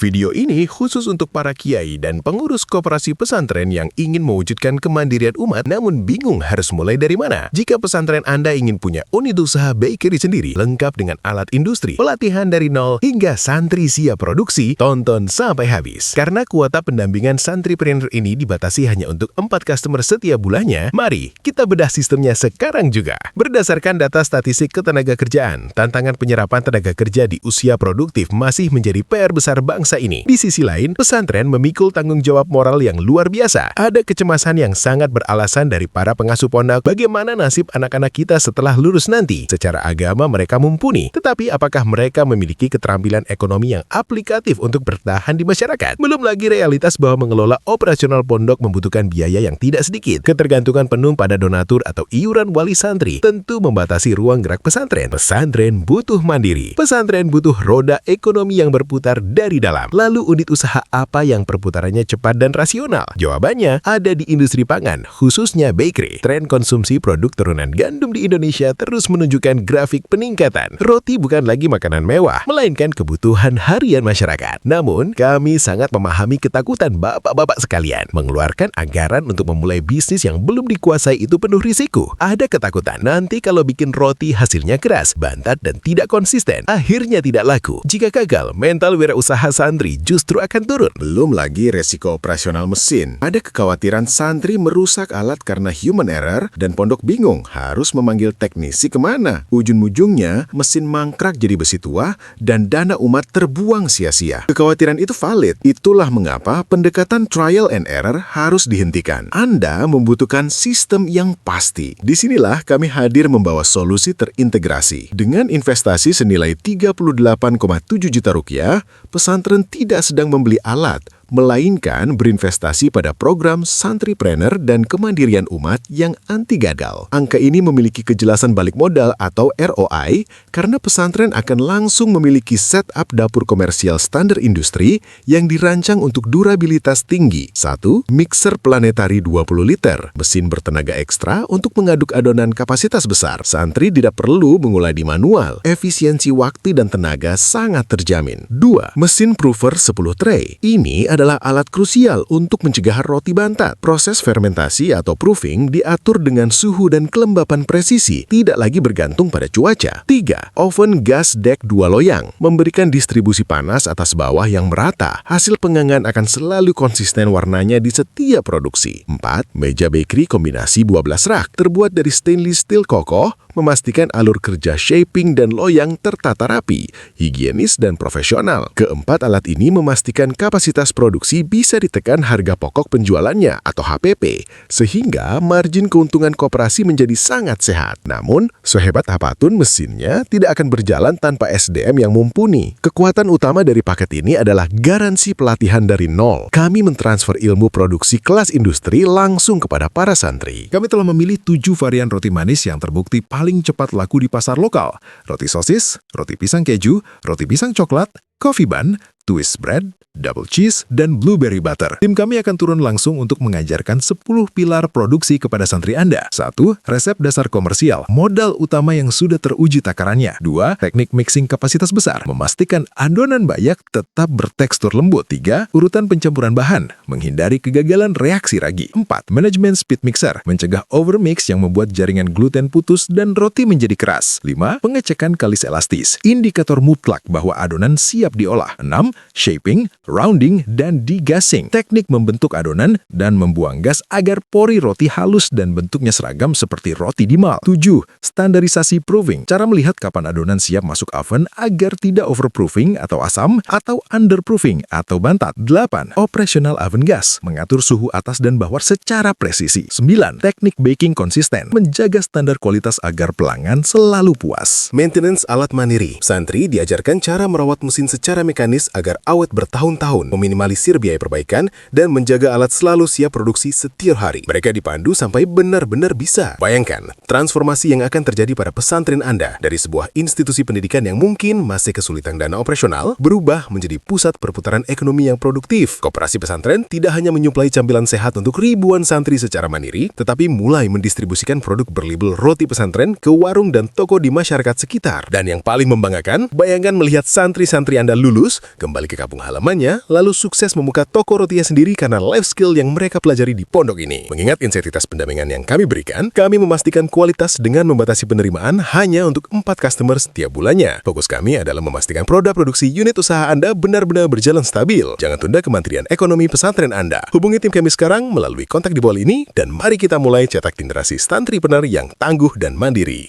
Video ini khusus untuk para kiai dan pengurus koperasi pesantren yang ingin mewujudkan kemandirian umat namun bingung harus mulai dari mana. Jika pesantren Anda ingin punya unit usaha bakery sendiri, lengkap dengan alat industri, pelatihan dari nol, hingga santri siap produksi, tonton sampai habis. Karena kuota pendampingan santripreneur ini dibatasi hanya untuk 4 customer setiap bulannya, mari kita bedah sistemnya sekarang juga. Berdasarkan data statistik ketenagakerjaan, tantangan penyerapan tenaga kerja di usia produktif masih menjadi PR besar bangsa ini. Di sisi lain, pesantren memikul tanggung jawab moral yang luar biasa. Ada kecemasan yang sangat beralasan dari para pengasuh pondok. Bagaimana nasib anak-anak kita setelah lulus nanti? Secara agama mereka mumpuni, tetapi apakah mereka memiliki keterampilan ekonomi yang aplikatif untuk bertahan di masyarakat? Belum lagi realitas bahwa mengelola operasional pondok membutuhkan biaya yang tidak sedikit. Ketergantungan penuh pada donatur atau iuran wali santri tentu membatasi ruang gerak pesantren. Pesantren butuh mandiri. Pesantren butuh roda ekonomi yang berputar dari dalam. Lalu unit usaha apa yang perputarannya cepat dan rasional? Jawabannya ada di industri pangan, khususnya bakery. Tren konsumsi produk turunan gandum di Indonesia terus menunjukkan grafik peningkatan. Roti bukan lagi makanan mewah, melainkan kebutuhan harian masyarakat. Namun, kami sangat memahami ketakutan bapak-bapak sekalian. Mengeluarkan anggaran untuk memulai bisnis yang belum dikuasai itu penuh risiko. Ada ketakutan, nanti kalau bikin roti hasilnya keras, bantat dan tidak konsisten, akhirnya tidak laku. Jika gagal, mental wirausaha santri justru akan turun. Belum lagi resiko operasional mesin. Ada kekhawatiran santri merusak alat karena human error dan pondok bingung harus memanggil teknisi kemana. Ujung-ujungnya mesin mangkrak jadi besi tua dan dana umat terbuang sia-sia. Kekhawatiran itu valid. Itulah mengapa pendekatan trial and error harus dihentikan. Anda membutuhkan sistem yang pasti. Disinilah kami hadir membawa solusi terintegrasi. Dengan investasi senilai 38,7 juta rupiah, pesantren tidak sedang membeli alat, melainkan berinvestasi pada program santripreneur dan kemandirian umat yang anti gagal. Angka ini memiliki kejelasan balik modal atau ROI karena pesantren akan langsung memiliki setup dapur komersial standar industri yang dirancang untuk durabilitas tinggi. 1. Mixer planetari 20 liter, mesin bertenaga ekstra untuk mengaduk adonan kapasitas besar. Santri tidak perlu mengulah di manual. Efisiensi waktu dan tenaga sangat terjamin. 2. Mesin proofer 10 tray. Ini adalah alat krusial untuk mencegah roti bantat. Proses fermentasi atau proofing diatur dengan suhu dan kelembapan presisi, tidak lagi bergantung pada cuaca. 3. Oven gas deck 2 loyang, memberikan distribusi panas atas bawah yang merata. Hasil penganggan akan selalu konsisten warnanya di setiap produksi. 4. Meja bakery kombinasi 12 rak, terbuat dari stainless steel kokoh, memastikan alur kerja shaping dan loyang tertata rapi, higienis dan profesional. Keempat, alat ini memastikan kapasitas produksi bisa ditekan harga pokok penjualannya atau HPP, sehingga margin keuntungan koperasi menjadi sangat sehat. Namun, sehebat apapun mesinnya tidak akan berjalan tanpa SDM yang mumpuni. Kekuatan utama dari paket ini adalah garansi pelatihan dari nol. Kami mentransfer ilmu produksi kelas industri langsung kepada para santri. Kami telah memilih 7 varian roti manis yang terbukti paling cepat laku di pasar lokal. Roti sosis, roti pisang keju, roti pisang coklat, coffee bun, twist bread, double cheese, dan blueberry butter. Tim kami akan turun langsung untuk mengajarkan 10 pilar produksi kepada santri Anda. 1. Resep dasar komersial, modal utama yang sudah teruji takarannya. 2. Teknik mixing kapasitas besar, memastikan adonan bayak tetap bertekstur lembut. 3. Urutan pencampuran bahan, menghindari kegagalan reaksi ragi. 4. Manajemen speed mixer, mencegah overmix yang membuat jaringan gluten putus dan roti menjadi keras. 5. Pengecekan kalis elastis, indikator mutlak bahwa adonan siap diolah. 6. Shaping, rounding, dan degassing, teknik membentuk adonan dan membuang gas agar pori roti halus dan bentuknya seragam seperti roti di mal. 7. Standarisasi proofing, cara melihat kapan adonan siap masuk oven agar tidak overproofing atau asam atau underproofing atau bantat. 8. Operational oven gas, mengatur suhu atas dan bawah secara presisi. 9. Teknik baking konsisten, menjaga standar kualitas agar pelanggan selalu puas. Maintenance alat mandiri. Santri diajarkan cara merawat mesin secara mekanis agar awet bertahun-tahun, meminimalisir biaya perbaikan, dan menjaga alat selalu siap produksi setiap hari. Mereka dipandu sampai benar-benar bisa. Bayangkan, transformasi yang akan terjadi pada pesantren Anda dari sebuah institusi pendidikan yang mungkin masih kesulitan dana operasional, berubah menjadi pusat perputaran ekonomi yang produktif. Koperasi pesantren tidak hanya menyuplai camilan sehat untuk ribuan santri secara mandiri, tetapi mulai mendistribusikan produk berlabel roti pesantren ke warung dan toko di masyarakat sekitar. Dan yang paling membanggakan, bayangkan melihat santri-santri Anda lulus, kembali ke kampung halamannya, tuanya, lalu sukses membuka toko rotinya sendiri karena life skill yang mereka pelajari di pondok ini. Mengingat insentitas pendampingan yang kami berikan, kami memastikan kualitas dengan membatasi penerimaan hanya untuk 4 customer setiap bulannya. Fokus kami adalah memastikan produk produksi unit usaha Anda benar-benar berjalan stabil. Jangan tunda Kementerian Ekonomi pesantren Anda. Hubungi tim kami sekarang melalui kontak di bawah ini dan mari kita mulai cetak generasi santripreneur yang tangguh dan mandiri.